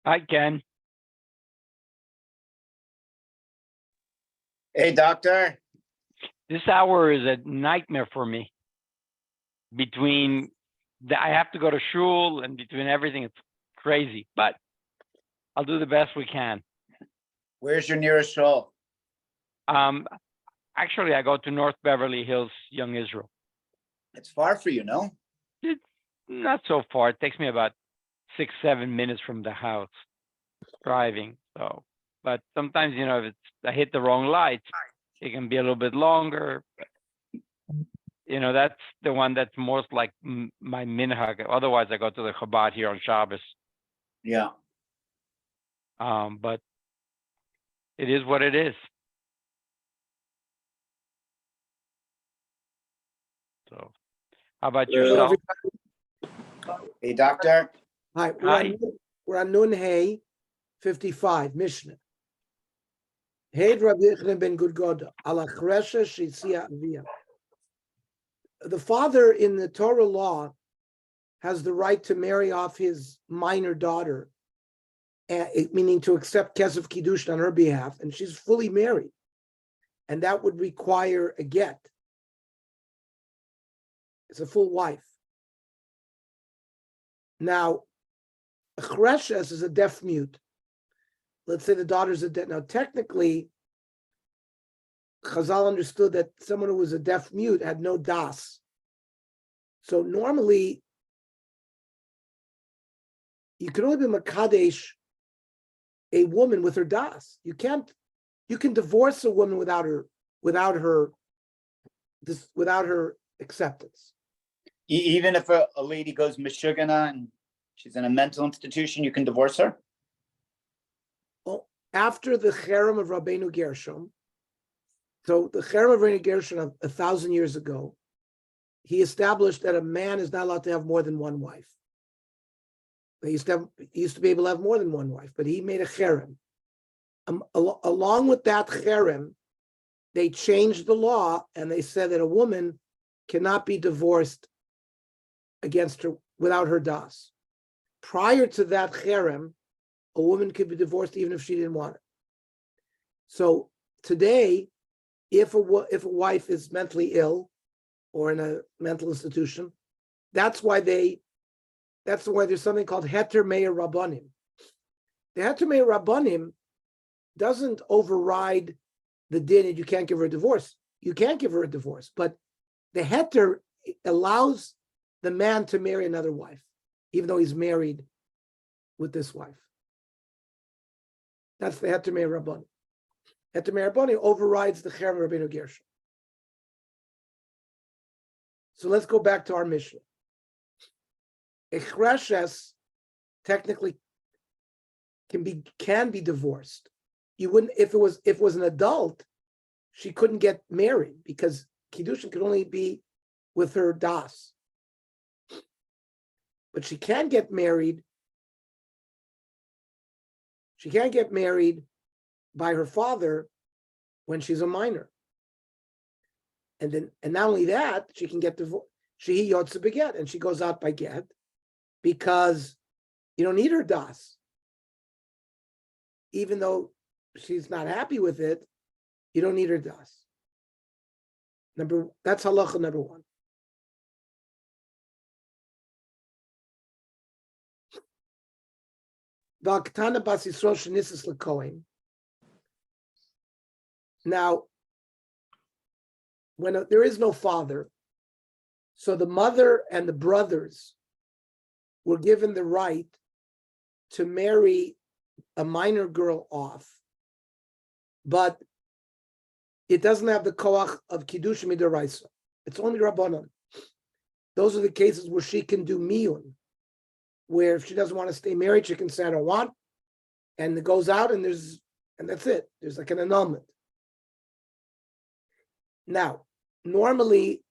I can. Hey, doctor. This hour is a nightmare for me. I have to go to shul, and between everything, it's crazy. But I'll do the best we can. Where's your nearest shul? Actually, I go to North Beverly Hills, Young Israel. It's far for you, no? It's not so far. It takes me about 6-7 minutes from the house driving. So, but sometimes, if I hit the wrong lights, it can be a little bit longer. But, that's the one that's most like my minhag. Otherwise, I go to the Chabad here on Shabbos. Yeah. But it is what it is. So, how about yourself? Hey, doctor. Hi, Hi. we're on Nun Hey 55, Mishnah. Hey, Rabbi Yochanan ben Gudgoda, ala chresha shisia avia. The father in the Torah law has the right to marry off his minor daughter, meaning to accept kesef kiddush on her behalf, and she's fully married, and that would require a get. It's a full wife. Now, a chreshes is a deaf mute. Let's say the daughter's a deaf. Now, technically, Chazal understood that someone who was a deaf mute had no das. So normally, you can only be makadesh a woman with her das. You can divorce a woman without her acceptance. Even if a lady goes meshugana and she's in a mental institution, you can divorce her? Well, after the cherem of Rabbeinu Gershom, So the Cherem of Rabbeinu Gershon of 1,000 years ago, he established that a man is not allowed to have more than one wife. He used to be able to have more than one wife, but he made a Cherem. Along with that Cherem, they changed the law and they said that a woman cannot be divorced against her without her das. Prior to that Cherem, a woman could be divorced even if she didn't want it. So today, if a wife is mentally ill or in a mental institution, that's why there's something called Heter Meir Rabbanim. The Heter Meir Rabbanim doesn't override the din and you can't give her a divorce. You can't give her a divorce, but the Heter allows the man to marry another wife, even though he's married with this wife. That's the Heter Meir Rabbanim. Heter Meir Rabbanim overrides the Cherem of Rabbeinu Gershon. So let's go back to our Mishnah. A chreshes technically can be divorced. You wouldn't if it was an adult, she couldn't get married because kiddushin could only be with her das. But she can get married. She can't get married by her father when she's a minor. And not only that, she can get divorced. She yotze beget, and she goes out by get because you don't need her das. Even though she's not happy with it, you don't need her das. That's halacha number one. Now, when there is no father, so the mother and the brothers were given the right to marry a minor girl off, but it doesn't have the koach of kiddush midaraisa. It's only rabbanon. Those are the cases where she can do miyun, where if she doesn't want to stay married, she can say I don't want, and it goes out and that's it. There's like an annulment. Now, normally,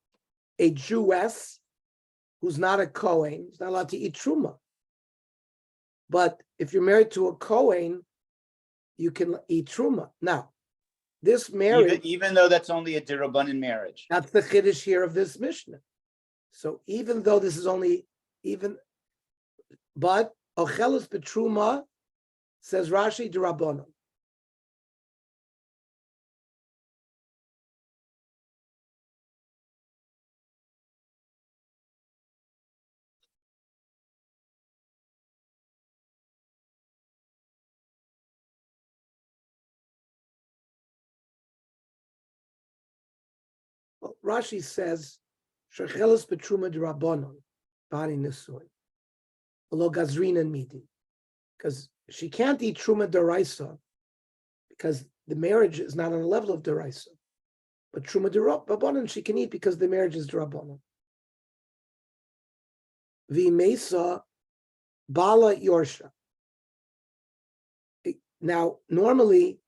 a Jewess who's not a Kohen is not allowed to eat truma. But if you're married to a Kohen, you can eat truma. Now, this marriage, even though that's only a dirabanan marriage, that's the chiddush here of this Mishnah. So even though this is but ochelos betruma says Rashi dirabanan. Well, Rashi says, "Shechelos betruma d'Rabbanon, bani nesuin, lo gazrin and midi," because she can't eat truma d'Oraisa because the marriage is not on the level of d'Oraisa, but truma d'Rabbanon she can eat because the marriage is d'Rabbanon. V'meisa bala yorsha. Now, normally,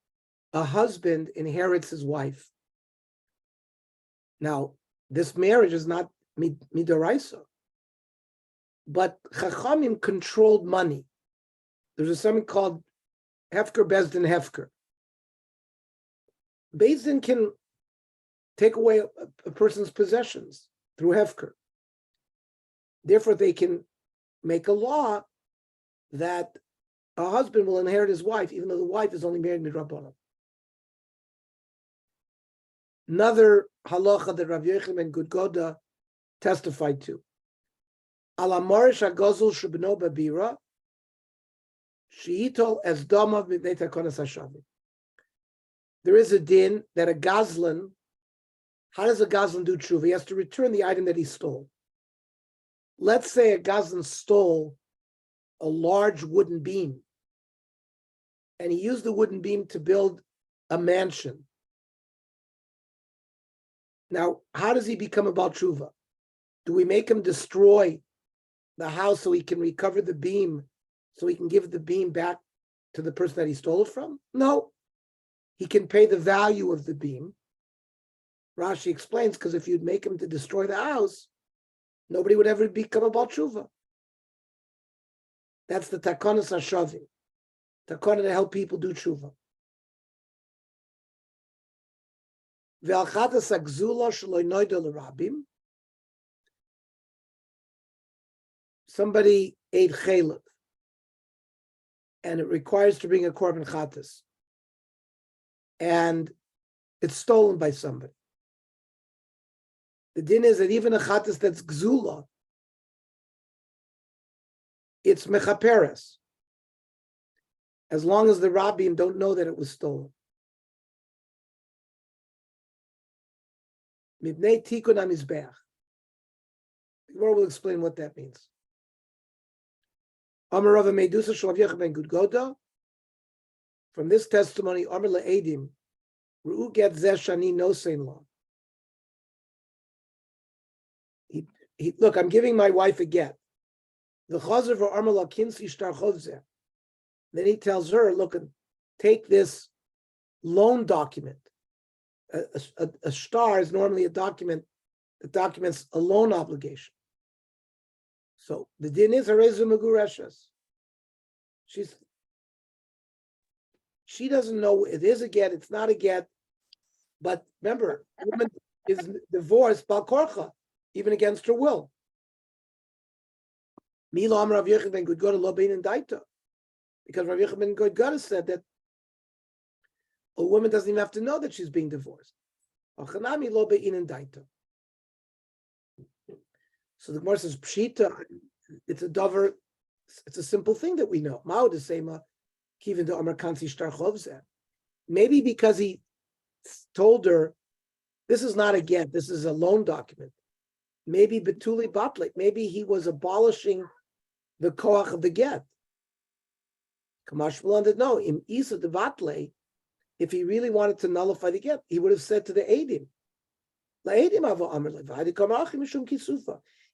a husband inherits his wife. Now, this marriage is not midoraisa, but Chachamim controlled money. There's something called Hefker Bezdin Hefker. Bezdin can take away a person's possessions through Hefker. Therefore, they can make a law that a husband will inherit his wife, even though the wife is only married midrabanan. Another halacha that Rav Yochanan ben Gudgoda testified to. Alamarish agozul shebno babira, sheitol as damav midnei takonas hashavim. There is a din that a gazlan, how does a gazlan do tshuva? He has to return the item that he stole. Let's say a gazlan stole a large wooden beam, and he used the wooden beam to build a mansion. Now, how does he become a Baal Tshuva? Do we make him destroy the house so he can recover the beam, so he can give the beam back to the person that he stole it from? No. He can pay the value of the beam, Rashi explains, because if you'd make him to destroy the house, nobody would ever become a Baal Tshuva. That's the Takonos HaShavi. Takona to help people do Tshuva. Ve'alchatas ha'gzula shelo noida l'rabim. Somebody ate chaylev, and it requires to bring a korban chatas, and it's stolen by somebody. The din is that even a chatas that's gzula, it's mechaperes, as long as the rabbim don't know that it was stolen. Mibnei tikun hamizbeach. The Gemara will explain what that means. Amar Rava Medusa Shalav Yechon ben Gudgoda. From this testimony, Amar le'edim, Ru'u get zeh shani nosein lo. Look, I'm giving my wife a get. The chazer for Amar la kinsi shtar chovzeh. Then he tells her, look, take this loan document. A shtar is normally a document that documents a loan obligation. So the din is harezu megureshes. She doesn't know it is a get, it's not a get. But remember, a woman is divorced bal korcha, even against her will. Mila Amar Rav Yechon ben Gudgoda lo bein in daita. Because Rav Yechon ben Gudgoda said that a woman doesn't even have to know that she's being divorced. Achanami lo bein in daita. So the Gemara says, Pshita, it's a dover, it's a simple thing that we know. Mao de Sema, Kivin to Amar Kansi Shtar Chovzeh. Maybe because he told her, this is not a get, this is a loan document. Maybe Betuli Batlik, maybe he was abolishing the koach of the get. Kamash Malan did no, im Isa de Batle, if he really wanted to nullify the get, he would have said to the Eidim,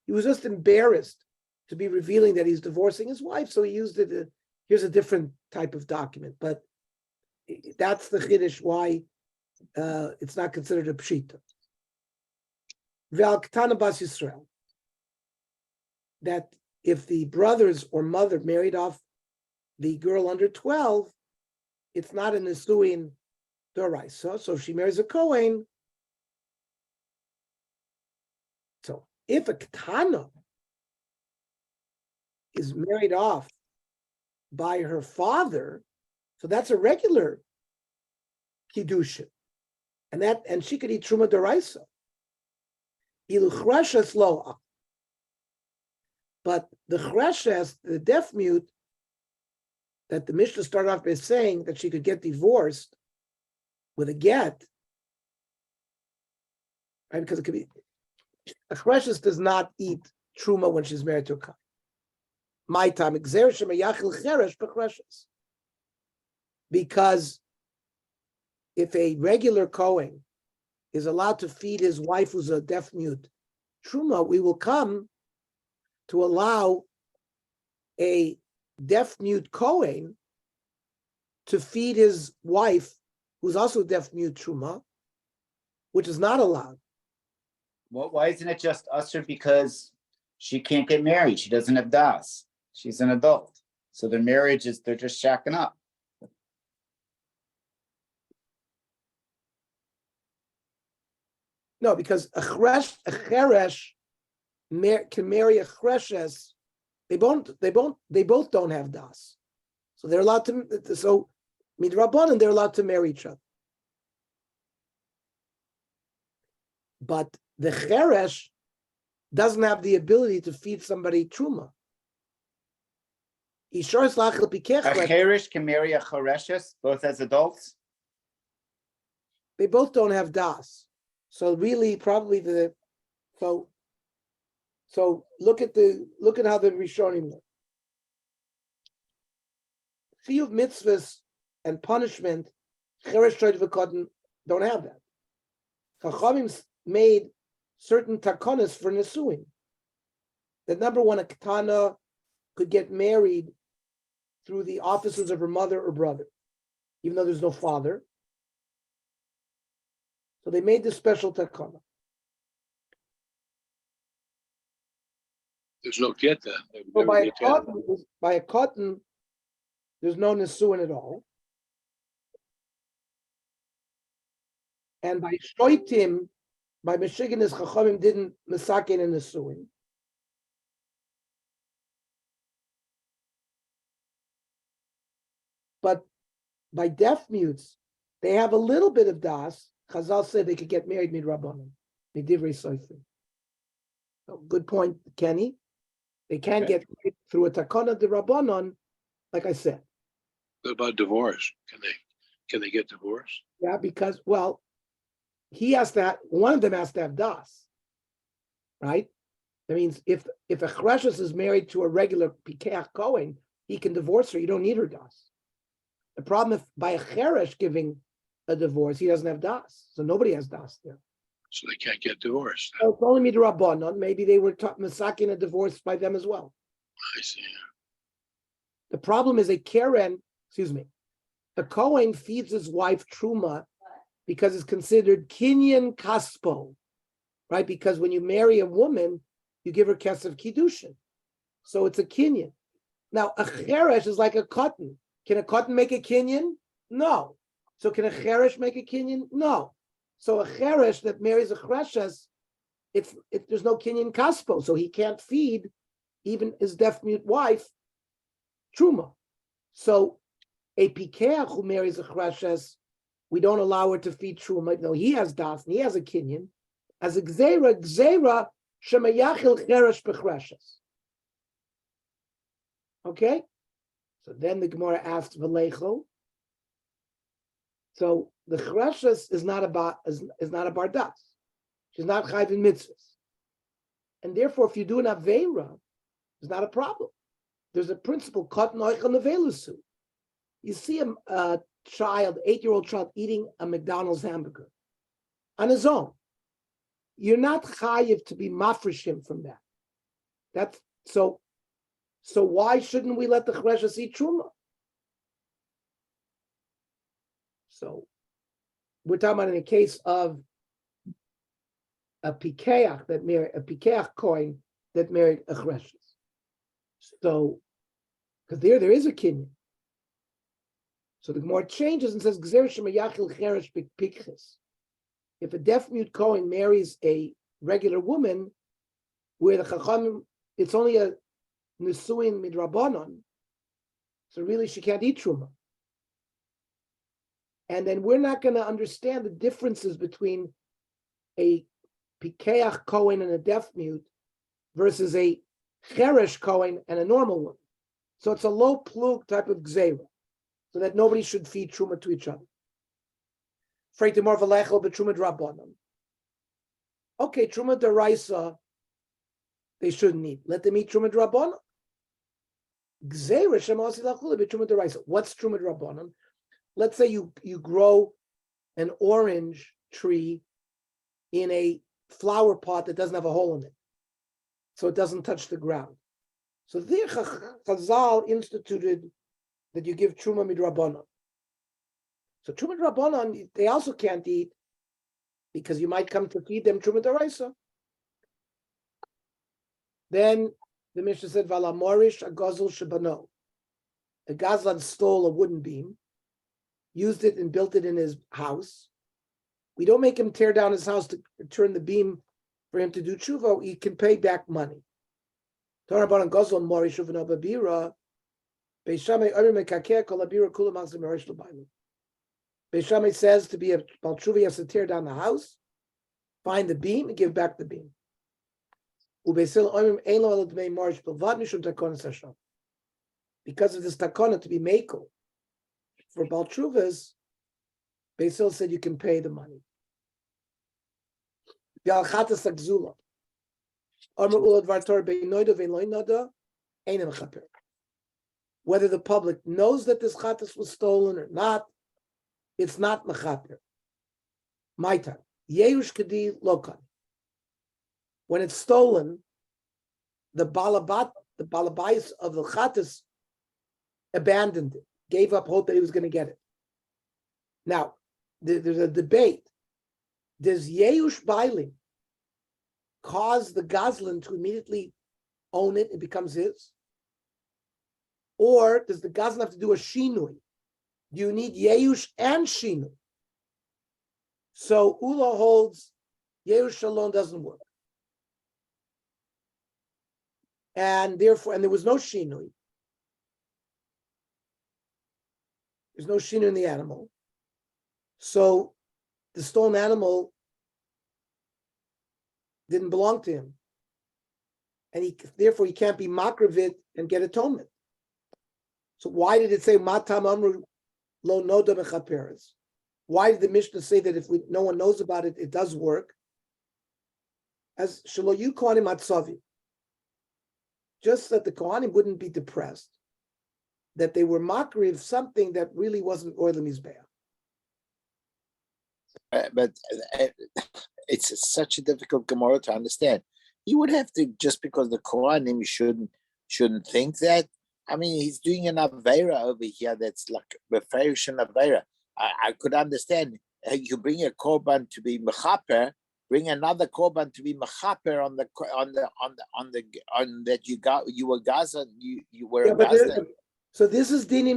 he was just embarrassed to be revealing that he's divorcing his wife, so he used it. Here's a different type of document, but that's the chiddush why it's not considered a pshita. Ve'al ktana bas Yisrael, that if the brothers or mother married off the girl under 12, it's not a nesuin doraisa. So if she marries a Kohen, so if a Ketana is married off by her father, so that's a regular kiddushin, and she could eat truma doraisa. Ilu chreshes loa, but the chreshes, the deaf mute, that the Mishnah started off by saying that she could get divorced with a get, right? Because it could be a chreshes does not eat truma when she's married to a kohen. My time, because if a regular kohen is allowed to feed his wife who's a deaf mute truma, we will come to allow a deaf mute kohen to feed his wife who's also deaf mute truma, which is not allowed. Well, why isn't it just usher? Because she can't get married. She doesn't have das. She's an adult. So their marriage is, they're just shacking up. No, because a cheresh can marry a chreshes. They both don't have das. So they're allowed to, so midrabanan, they're allowed to marry each other. But the cheresh doesn't have the ability to feed somebody truma. A cherish can marry a chereshes, both as adults. They both don't have das. So really, probably so look at how the Rishonim look. Chiyuv mitzvahs and punishment, cheresh shoyt v'koden don't have that. Chachamim made certain takonas for nesuin. That number one, a ketana could get married through the offices of her mother or brother, even though there's no father. So they made this special takana. There's no get then. They would So never get that. by a cotton, there's no nisuin at all. And by shoitim, by Meshigan is Chachamim didn't misakin in nisuin. But by deaf mutes, they have a little bit of das. Chazal said they could get married midrabanan. They divrei soifim. So good point, Kenny. They can Okay. get married through a takana de rabbanon, like I said. What about divorce? Can they get divorced? Yeah, because he has to have, one of them has to have das, right? That means if a chreshes is married to a regular pikeach kohen, he can divorce her. You don't need her das. The problem if by a cheresh giving a divorce, he doesn't have das, so nobody has das there. So they can't get divorced. So it's only midrabanan. Maybe they were masakin a divorce by them as well. I see. The problem is a kohen feeds his wife truma because it's considered kinyan kaspo, right? Because when you marry a woman, you give her kesef kiddushin, so it's a kinyan. Now a cheresh is like a cotton. Can a cotton make a kinyan? No. So can a cheresh make a kinyan? No. So a cheresh that marries a chreshes, there's no kinyan kaspo, so he can't feed even his deaf mute wife truma. So a pikeach who marries a chreshes, we don't allow her to feed truma. No, he has das and he has a kinyan. As a gzeira shemayachil cheresh bechreshes. Okay. So then the Gemara asks v'leichel. So the chreshes is not a bardas. She's not chayv in mitzvahs, and therefore, if you do an aveira, it's not a problem. There's a principle kat noichel nevelusu. You see a child, 8-year-old child, eating a McDonald's hamburger on his own. You're not chayiv to be mafreshim from that. That's so. So why shouldn't we let the chreshes eat truma? So we're talking about in the case of a pikeach coin that married a chreshes. So, because there is a kinyan. So the Gemara changes and says, if a deaf mute Kohen marries a regular woman, where the Chachamim, it's only a Nisuin midrabanon, so really she can't eat truma. And then we're not going to understand the differences between a pikeach Kohen and a deaf mute versus a cheresh Kohen and a normal one. So it's a low plug type of gzeira, so that nobody should feed truma to each other. Okay, truma deraisa, they shouldn't eat. Let them eat truma d'rabbanan. What's truma d'rabbanan? Let's say you grow an orange tree in a flower pot that doesn't have a hole in it, so it doesn't touch the ground. So there, Chazal instituted that you give truma midrabanan. So truma midrabanan, they also can't eat because you might come to feed them truma deraisa. Then the Mishnah said, "Vala morish agazul shebano." A gazlan stole a wooden beam, used it and built it in his house. We don't make him tear down his house to turn the beam for him to do tshuva. He can pay back money. Beishamay says to be a baltshuva, he has to tear down the house, find the beam, and give back the beam. Because of this takana to be meiko for baltshuvas, Beisil said you can pay the money. Whether the public knows that this chatas was stolen or not, it's not mechaper. My time. Yeush kadi lokan. When it's stolen, the balabais of the chatas abandoned it, gave up hope that he was going to get it. Now, there's a debate. Does Yeush Bailing cause the Goslin to immediately own it? It becomes his? Or does the Goslin have to do a Shinui? Do you need Yeush and Shinui? So Ula holds Yeush alone doesn't work. And therefore, and there was no Shinui. There's no Shinui in the animal. So the stolen animal didn't belong to him. And therefore he can't be makravit and get atonement. So why did it say Matam Amru Lo Noda Mechaperes? Why did the Mishnah say that if no one knows about it, it does work? As Shelo Yu Kohanim Atzavi. Just that the Kohanim wouldn't be depressed, that they were mockery of something that really wasn't Oil Mizbeach. But it's such a difficult Gemara to understand. You would have to, just because the Kohanim shouldn't think that. I mean, he's doing an Aveira over here that's like Beferish and Aveira. I could understand. You bring a korban to be mechaper, bring another korban to be mechaper on that you were Gaza, you were a Gaza. So this is a din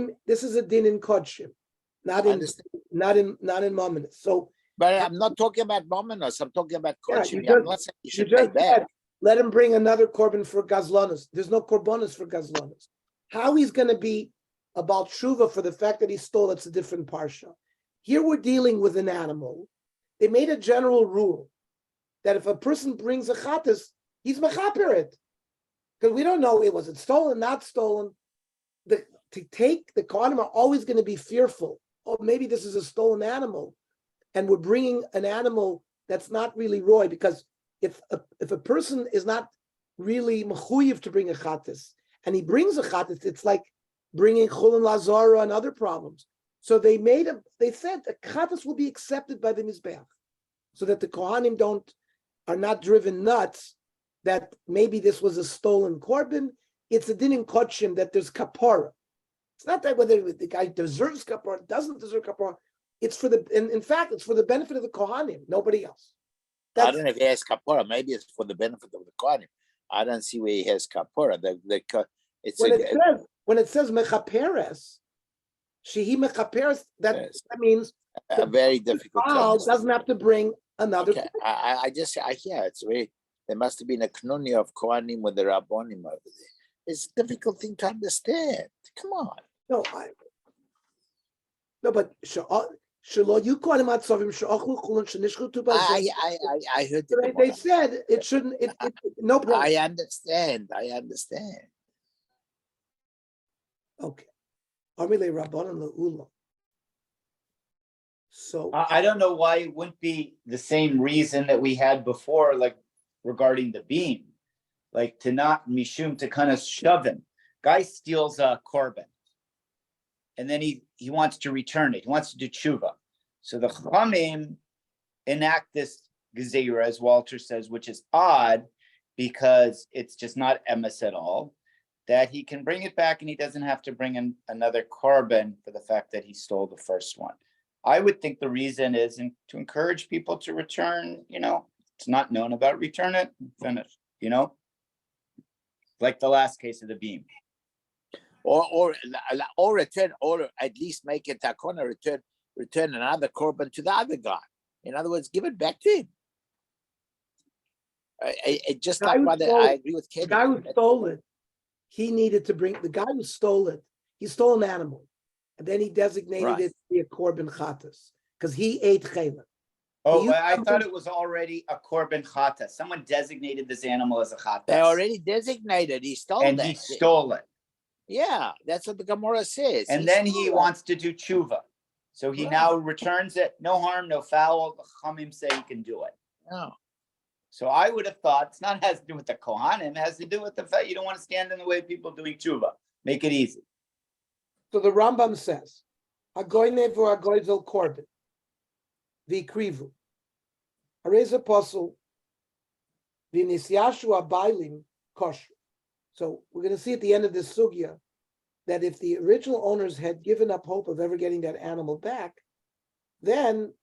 in Kodshim, not in Mominus. So, but I'm not talking about Mominus. I'm talking about Kodshim. Yeah, I'm not saying you should pay back. Let him bring another korban for Gazlanus. There's no korbanos for Gazlanus. How he's going to be about Shuva for the fact that he stole, it's a different parsha. Here we're dealing with an animal. They made a general rule that if a person brings a chatas, he's mechaper it. Because we don't know, was it stolen, not stolen. The Kohanim are always going to be fearful. Oh, maybe this is a stolen animal. And we're bringing an animal that's not really roy, because if a person is not really mechuyev to bring a chatas, and he brings a chatas, it's like bringing chulin lazara and other problems. So they said a chatas will be accepted by the mizbeach, so that the kohanim are not driven nuts that maybe this was a stolen korban. It's a din in kodshim that there's kapara. It's not that whether the guy deserves kapara, doesn't deserve kapara. It's in fact, it's for the benefit of the kohanim, nobody else. I don't know if he has kapara. Maybe it's for the benefit of the kohanim. I don't see where he has kapara. When it says mechaperes, shehi mechaperes, that means a very difficult. Doesn't have to bring another. Okay. I hear it's very. There must have been a knuni of kohanim with the rabbonim over there. It's a difficult thing to understand. Come on. But Shelo you call him atzavim she'achlu chulin shenishchu tu. I heard they said it shouldn't. No problem. I understand. Okay. Amile rabbanan le'ula. So I don't know why it wouldn't be the same reason that we had before, like regarding the beam, like to not mishum to kind of shove him. Guy steals a korban, and then he wants to return it. He wants to do tshuva. So the Chachamim enact this gezerah, as Walter says, which is odd because it's just not emes at all, that he can bring it back and he doesn't have to bring in another korban for the fact that he stole the first one. I would think the reason is to encourage people to return, it's not known about, return it, finish, like the last case of the beam. Or return, or at least make a takona, return another korban to the other guy. In other words, give it back to him. Just like what I agree with Kenny. The guy who stole it, he needed to bring, the guy who stole it, he stole an animal. And then he designated it to be a korban chatas, because he ate chayla. Oh, I thought it was already a korban chata. Someone designated this animal as a chata. They already designated. He stole and that. He stole it. Yeah, that's what the Gemara says. And then he wants to do tshuva. So he now returns it. No harm, no foul. The Chachamim say he can do it. No. So I would have thought it's not has to do with the Kohanim. It has to do with the fact you don't want to stand in the way of people doing tshuva. Make it easy. So the Rambam says, Hagoy nevu hagoy zel korban, v'ikrivu. Harez apostle, v'nisyashu abaylim kosher. So we're going to see at the end of this sugya that if the original owners had given up hope of ever getting that animal back, then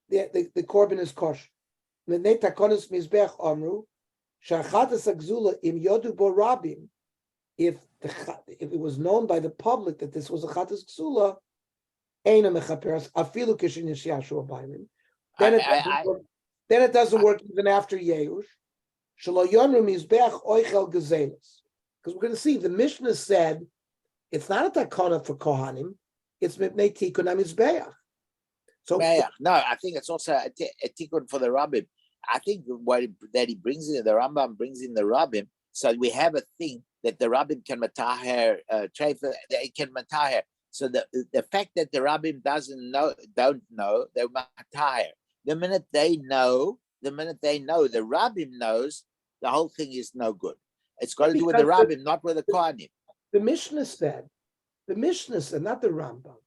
the korban is kosher. Mipnei takonos mizbech amru shachatas agzula im yodu bo rabim. If it was known by the public that this was a chatas gzula, eina mechaperes afilu kishin yishashu abayim. Then it doesn't work even after Yehush. Shelo yonru mizbech oichel gezelos. Because we're going to see the Mishnah said it's not a takana for kohanim, it's mipnei tikkun hamizbeach. So No, I think it's also a tikkun for the rabbim. I think that he brings in, the Rambam brings in the rabbim, so we have a thing that the rabbim can mataher treifa, they can mataher. So the fact that the rabbim don't know, they're mataher. The minute they know, the rabbim knows, the whole thing is no good. It's got to do with the rabbim, not with the kohanim. The Mishnah said, not the Rambam.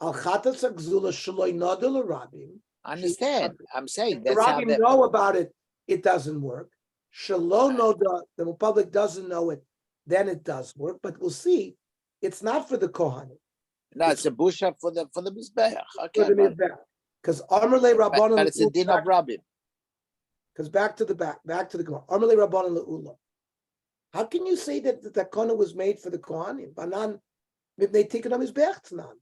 Al chatas agzula shaloi nodel rabbim. I understand. I'm saying The that's how rabbim know about it. It doesn't work. Shalom noda, the public doesn't know it. Then it does work. But we'll see. It's not for the kohanim. No, it's a busha for the mizbeach. Okay, because Amarle Rabbanon. but it's a din of rabbim. Because back to the Gemara. Amarle Rabbanon leula. How can you say that the takana was made for the kohanim? Banan mibnei tikkun hamizbeach tnan.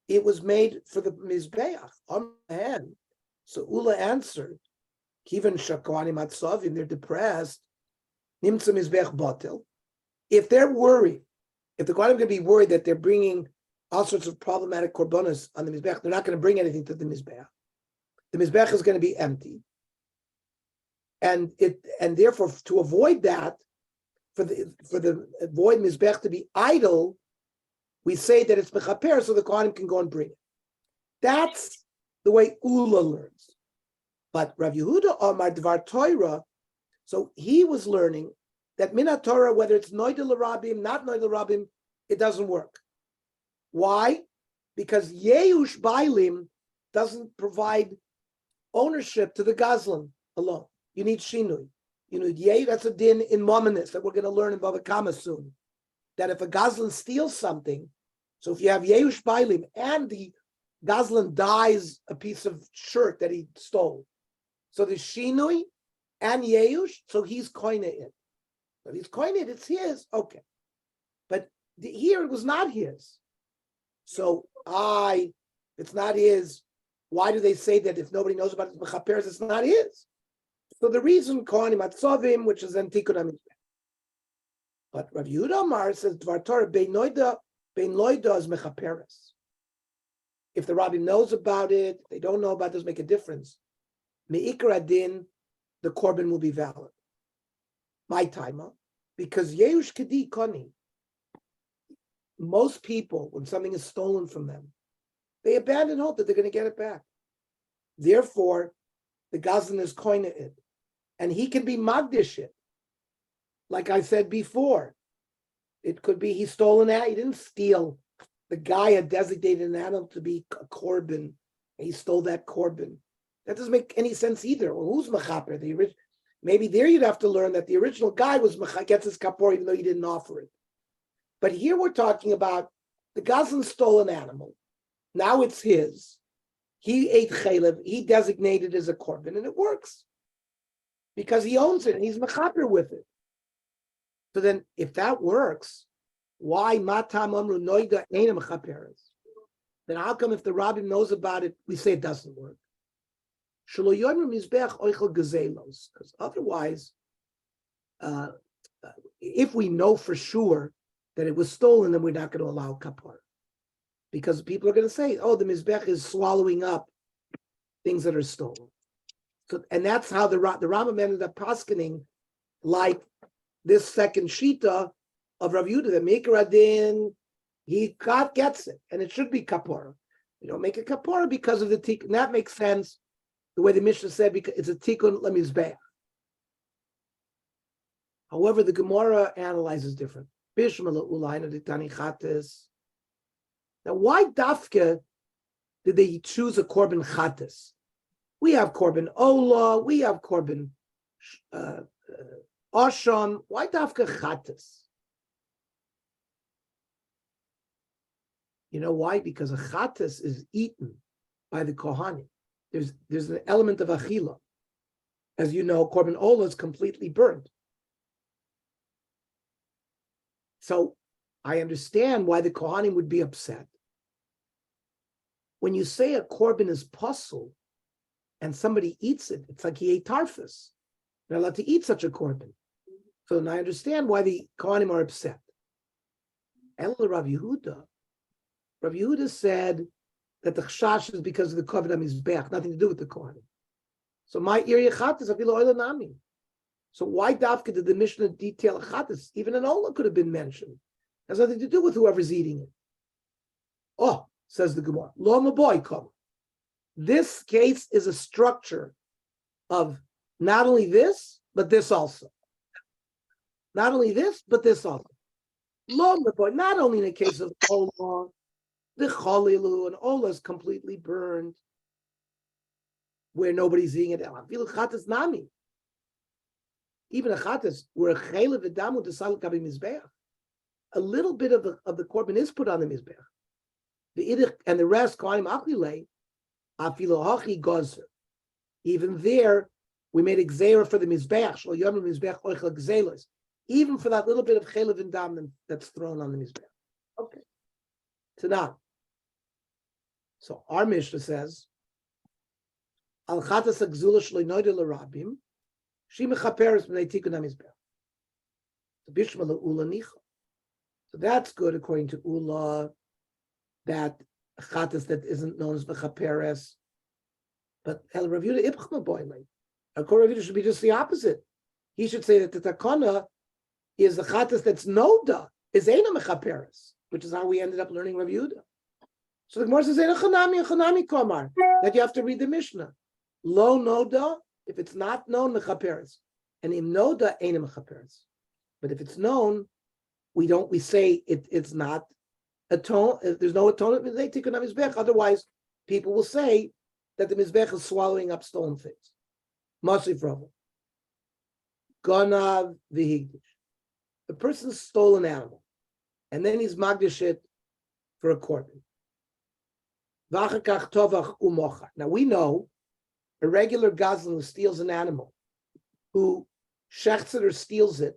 It was made for the mizbeach. On the hand, so Ula answered, "Kivan shakohanim atzavim, they're depressed. Nimtza mizbeach batel. If they're worried, if the kohanim are going to be worried that they're bringing all sorts of problematic korbanos on the mizbeach, they're not going to bring anything to the mizbeach. The mizbeach is going to be empty, and therefore to avoid that, for the avoid mizbeach to be idle, we say that it's mechaper so the kohanim can go and bring it. That's the way Ula learns. But Rav Yehuda Amar Dvar Torah, so he was learning that Minat Torah, whether it's Noidel Rabim, not Noidel Rabim, it doesn't work. Why? Because Yeush Bailim doesn't provide ownership to the Gazlan alone. You need Shinui. You need Yeh, that's a din in Mominus that we're going to learn in Bava Kama soon. That if a Gazlan steals something, so if you have Yeush Bailim and the Gazlan dies a piece of shirt that he stole, so there's Shinui and Yeush, so he's koine it. But he's koine it, it's his, okay. But here it was not his. So it's not his. Why do they say that if nobody knows about it, mechaperes, it's not his? So the reason kohanim atzavim, which is then tikkun hamizbeach. But Rav Yehuda Amar says Dvar Torah bein loida is mechaperes. If the rabbi knows about it, they don't know about it, doesn't make a difference. Me'ikar adin, the korban will be valid. My timer, because Yeush Kedi Koni. Most people, when something is stolen from them, they abandon hope that they're going to get it back. Therefore, the Gazlan is koine it, and he can be magdish it. Like I said before, it could be he stole an animal. He didn't steal. The guy had designated an animal to be a korban, and he stole that korban. That doesn't make any sense either. Well, who's mechaper? Maybe there you'd have to learn that the original guy gets his kapor even though he didn't offer it. But here we're talking about the Gazlan stole an animal. Now it's his. He ate chaylev. He designated as a korban, and it works because he owns it and he's mechaper with it. So then, if that works, why matam amru noida eina mechaperes? Then how come if the rabbi knows about it, we say it doesn't work? Shelo yomer mizbeach oichel gezelos, because otherwise, if we know for sure that it was stolen, then we're not going to allow kapar. Because people are going to say, oh, the Mizbech is swallowing up things that are stolen. So, and that's how the Rambam ended up paskening like this second shita of Rav Yehuda, the Meikar Adin, he gets it, and it should be kapara. You don't make a kapara because of the tikkun. And that makes sense, the way the Mishnah said, because it's a tikkun lemizbeach. However, the Gemara analyzes different. Now, why dafka did they choose a korban chatas? We have korban ola, we have korban asham. Why dafka chatas? You know why? Because a chatas is eaten by the kohanim. there's an element of achila. As you know, korban ola is completely burned. So I understand why the Kohanim would be upset. When you say a korban is pasul and somebody eats it, it's like he ate tarfus. They're allowed to eat such a korban. So now I understand why the Kohanim are upset. El Rav Yehuda. Rav Yehuda said that the chashash is because of the kavod hamizbeach, nothing to do with the Kohanim. So my area chatas afilu oila nami. So why dafka did the Mishnah detail chatas? Even an ola could have been mentioned. It has nothing to do with whoever's eating it. Oh, says the Gemara. Lo maboy come. This case is a structure of not only this, but this also. Not only this, but this also. Lo maboy, not only in the case of ola, the chalilu and ola is completely burned, where nobody's eating it. Chatas nami. Even a chatas where a chaylev v'damu desal kabi mizbeach. A little bit of the korban is put on the mizbeach. The idich and the rest kohanim achlilei afilo hachi gozer. Even there, we made a gzeira for the mizbeach. Shlo yom mizbeach oichel gzeilos. Even for that little bit of chaylev and dam that's thrown on the mizbeach. Okay. Tanah. So our Mishnah says, Al chatas agzula shlo noida l'rabim, she mechaperes b'nei tikun hamizbeach. So bishma le'ula nicha. So that's good according to Ula, that chatas that isn't known as mechaperes. But El Rav Yehuda ipchma boiling. According to Rav Yehuda should be just the opposite. He should say that the takana is the chatas that's noda, is eina mechaperes, which is how we ended up learning Rav Yehuda. So the Gemara says eina chanami komar, that you have to read the Mishnah. Lo noda, if it's not known, mechaperes, and im noda eina mechaperes. But if it's known, we say it's not atone. If there's no atonement, they take on mizbech. Otherwise, people will say that the mizbech is swallowing up stolen things. Masif Rava. Ganav v'higdish. A person stole an animal, and then he's magdish it for a korban. V'achakach tovach umocha. Now we know a regular gazlan who steals an animal, who shechts it or steals it,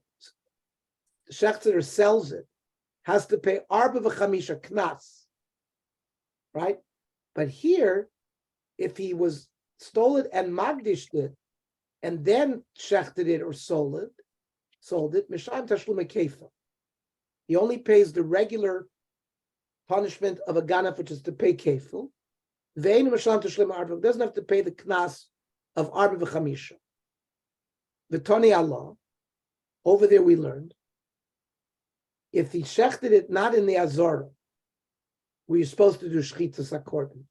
shechts or sells it, has to pay arba v'chamisha knas, right? But here, if he was stole it and magdished it, and then shechted it or sold it, mishayim tashlum kefa. He only pays the regular punishment of a ganaf, which is to pay kefil. Ve'ein mishayim tashlum arba, doesn't have to pay the knas of arba v'chamisha. V'toni Allah, over there we learned, if he shechted it not in the Azora, where you're supposed to do shchitas akorban,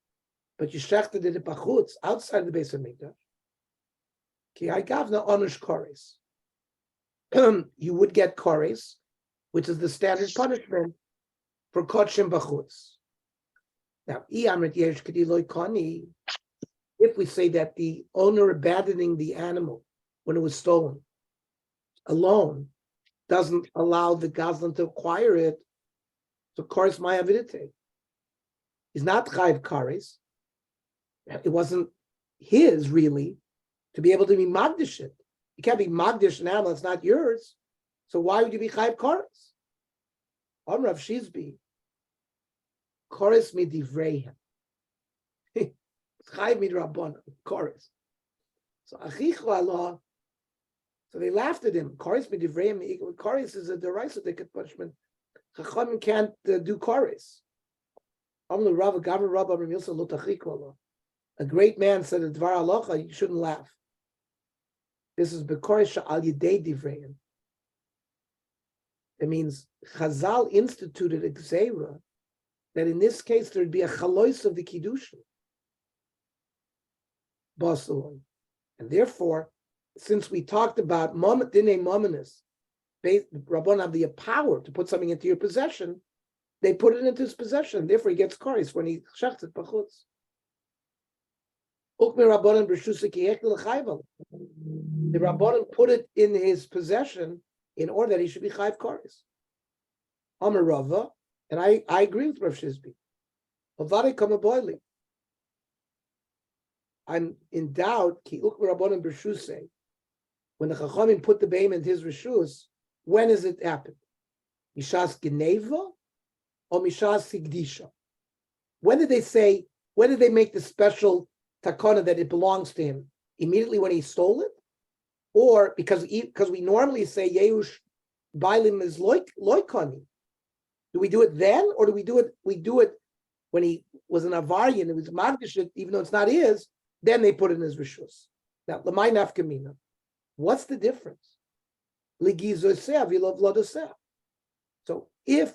but you shechted it bachutz, outside the base of Mikdash, ki ha'gavna onush kores. You would get kores, which is the standard punishment for kotshim bachutz. Now, if we say that the owner abandoning the animal when it was stolen alone doesn't allow the gazlan to acquire it, so kores ma'avidite. He's not chayv kares. It wasn't his really to be able to be magdish it. You can't be magdish an animal; it's not yours. So why would you be chayv kares? On Rav Shizbi, kares midivreihem. Chayv midrabban kares. So achichu Allah. So they laughed at him. Kares midivreihem. Kares is a deraisa they could punishment. Chachamim can't do kares. A great man said at Dvar Halacha, you shouldn't laugh. This is Bekoresh al Yidei Divreim. It means Chazal instituted a gzeira that in this case there'd be a chalois of the Kiddushin. Basalon. And therefore, since we talked about Dinei Mominus, Rabbon have the power to put something into your possession, they put it into his possession. Therefore, he gets kares when he shechts it b'chutz. The Rabbanan put it in his possession in order that he should be chayv kares. Amar Rava, and I agree with Rav Shizbi. Avare kama boili. I'm in doubt. Ki uk rabbanan b'rshusei. When the Chachamim put the behem in his reshus, when does it happen? Mishas geneva or mishas sigdisha? When did they say? When did they make the special takana that it belongs to him? Immediately when he stole it, or because we normally say Yehush Bailim is loikani. Do we do it then, or do we do it? We do it when he was an avarian. It was magdashit, even though it's not his. Then they put it in his rishus. Now, lamay nafkamina. What's the difference? So if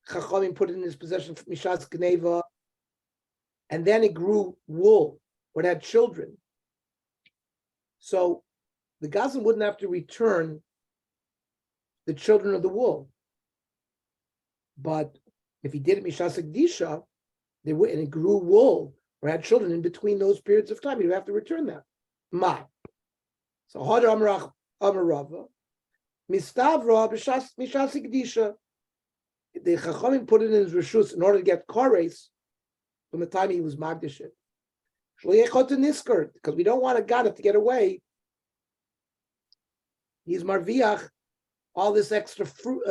Chachamim put it in his possession from Mishas Geneva, and then it grew wool, or it had children, so the Gazan wouldn't have to return the children of the wool. But if he did it Mishas Gdisha, and it grew wool or had children in between those periods of time, he'd have to return that. Ma. So Hadar Amarava, Mistavra Mishas Gdisha. The Chachamim put it in his reshus in order to get kares from the time he was magdashit. Because we don't want a gadol to get away. He's marviach all this extra fruit,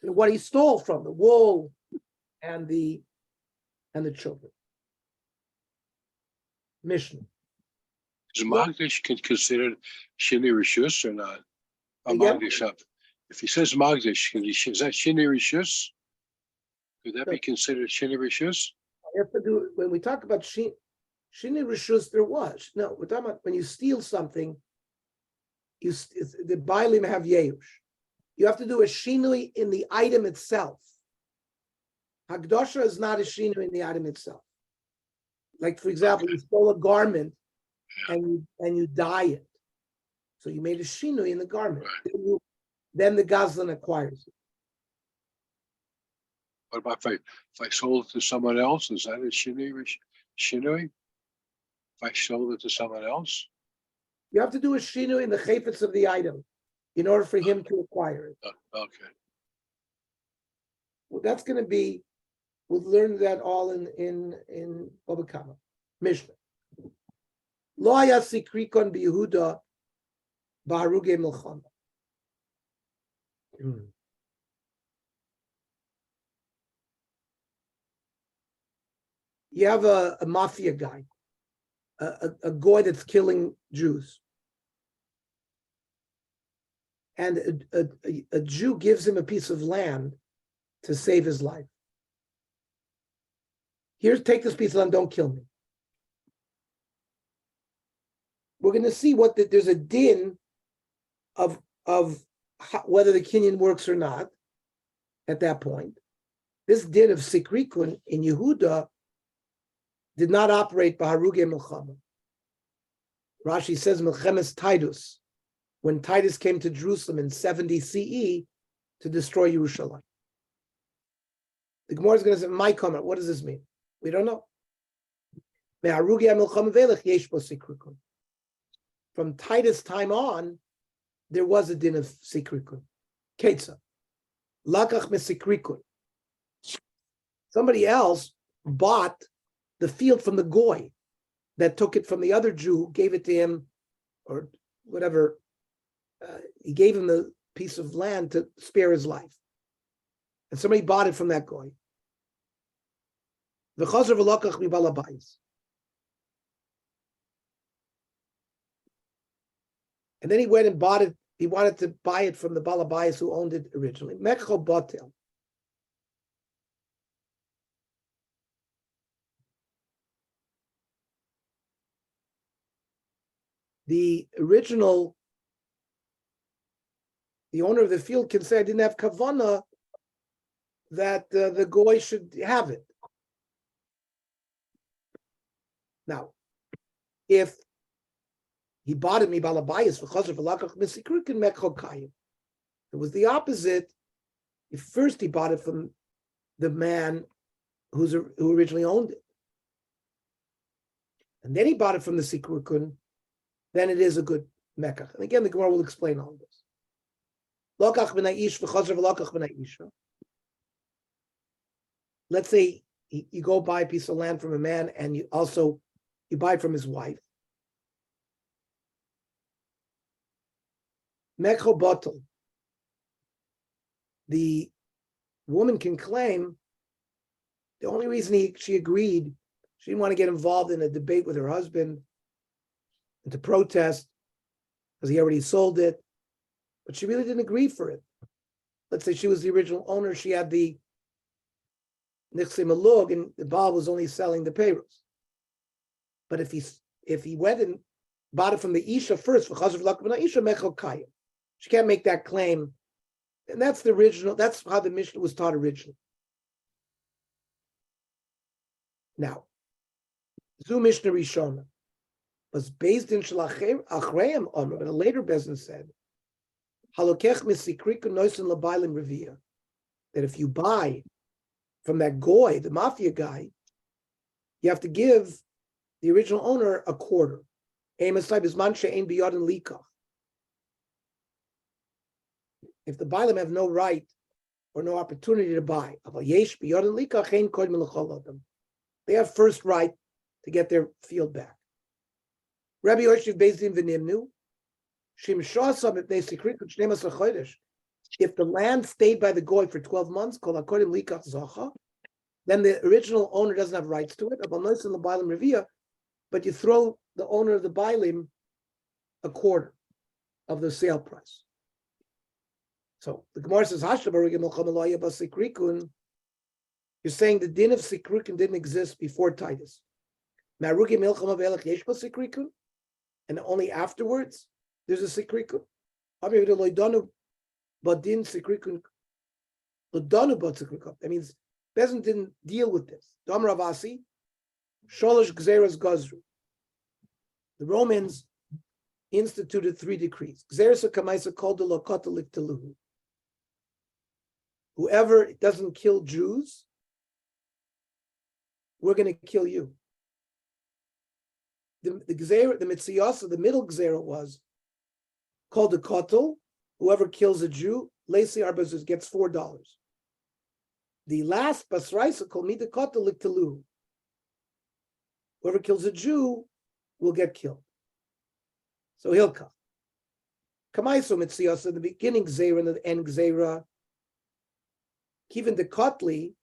what he stole from the wool and the children. Mishnah. Is Magdish considered Shini Rishus or not? Or Again? Magdish up. If he says Magdish, is that Shini Rishus? Could that be considered Shini Rishus? You have to do when we talk about Shini Rishus, there was. No, we're talking about when you steal something, the Bailim have Yehush. You have to do a shinui in the item itself. Hagdosha is not a shinui in the item itself. Like, for example, you stole a garment and you dye it. So you made a shinui in the garment. Right. Then the Gazlan acquires it. What about if I sold it to someone else? Is that a Shinui? If I sold it to someone else? You have to do a shinui in the chayfetz of the item in order for him to acquire it. Okay. Well, that's going to be, we'll learn that all in Baba Kama. Mishnah. Lo haya sikrikon b'Yehuda ba'aruge milchama. You have a mafia guy, a goy that's killing Jews. And a Jew gives him a piece of land to save his life. Here, take this piece of land, don't kill me. We're going to see there's a din of whether the kinyan works or not at that point. This din of sikrikun in Yehuda did not operate b'haruge milchama. Rashi says milchemes Titus, when Titus came to Jerusalem in 70 CE to destroy Yerushalayim. The Gemara is going to say, my comment, what does this mean? We don't know. From Titus' time on, there was a din of sikrikun. Ketza. Lakach mesikrikun. Somebody else bought the field from the goy that took it from the other Jew who gave it to him, or whatever. He gave him the piece of land to spare his life. And somebody bought it from that goy. V'chazer v'lakach mibal habayis. And then he went and bought it. He wanted to buy it from the balabayis who owned it originally. Mekcho batel. The owner of the field can say, I didn't have kavana that the goy should have it. Now, if he bought it, it was the opposite. If first he bought it from the man who originally owned it, and then he bought it from the sikrikun, then it is a good mekach. And again, the Gemara will explain all this. Let's say you go buy a piece of land from a man, and you You buy it from his wife. Mekho bottle. The woman can claim the only reason she agreed, she didn't want to get involved in a debate with her husband and to protest because he already sold it, but she really didn't agree for it. Let's say she was the original owner, she had the Nichse Malug, and the Baal was only selling the payros. But if he went and bought it from the Isha first, she can't make that claim. And that's the original, that's how the Mishnah was taught originally. Now, Zu Mishnah Rishona was based in Shalachreim Omer, but a later business said, Halokech misikriku noisin labaylim revia, that if you buy from that goy, the mafia guy, you have to give the original owner a quarter. If the Bailam have no right or no opportunity to buy, they have first right to get their field back. Rabbi Yosef Bezdin V'nimnu, if the land stayed by the goy for 12 months, then the original owner doesn't have rights to it. But you throw the owner of the Bailim a quarter of the sale price. So the Gemara says, you're saying the din of Sikrikun didn't exist before Titus. And only afterwards there's a Sikrikun. That means Bezin didn't deal with this. The Romans instituted 3 decrees. Whoever doesn't kill Jews, we're going to kill you. The Mitziyasa, the middle Gzera was called the Kotel. Whoever kills a Jew, Lacey Arbazuz gets $4. The last Basraisa called me the Kotel Liktalu. Whoever kills a Jew will get killed. So Hilka. Kamaiso Mitziyasa, in the beginning Gzera and the end Gzera, even the Kotli,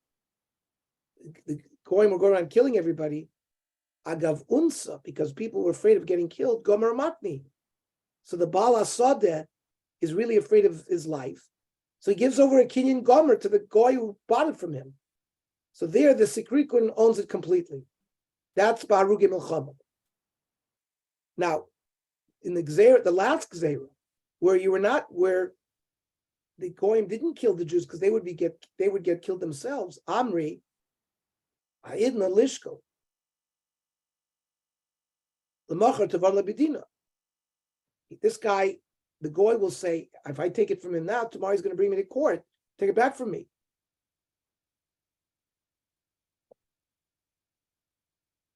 the Goyim were going around killing everybody. Agav Unsa, because people were afraid of getting killed, Gomer Matni. So the Baal Asadeh is really afraid of his life. So he gives over a Kinyan Gomer to the Goy who bought it from him. So there, the Sikrikun owns it completely. That's Baruch Milchama. Now, in the Gzera, the last Gzera, where the Goyim didn't kill the Jews because they would get killed themselves. Amri, Ha'idna Lishko, L'machar Tavan Lebedina. This guy, the Goy will say, if I take it from him now, tomorrow he's going to bring me to court. Take it back from me.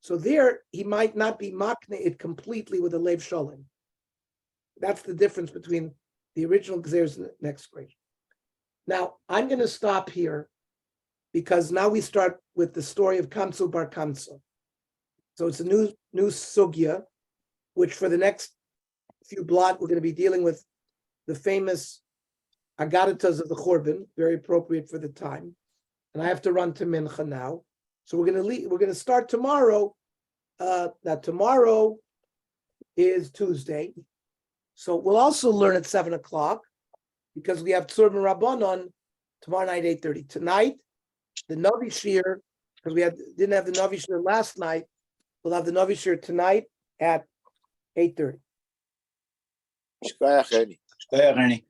So there, he might not be makne it completely with a Lev Shalom. That's the difference between the original Gzeres and the next grade. Now, I'm going to stop here because now we start with the story of Kamsu Bar Kamsa. So it's a new sugya, which for the next few blot, we're going to be dealing with the famous Agadatas of the Churban, very appropriate for the time. And I have to run to Mincha now. So we're going to start tomorrow. That tomorrow is Tuesday. So we'll also learn at 7 o'clock because we have Tzur Rabbanon tomorrow night, 8:30. Tonight, the Navi Shir, because didn't have the Navi Shir last night, we'll have the Navi Shir tonight at 8:30. Shkoyach, Eli. Go ahead, Ernie.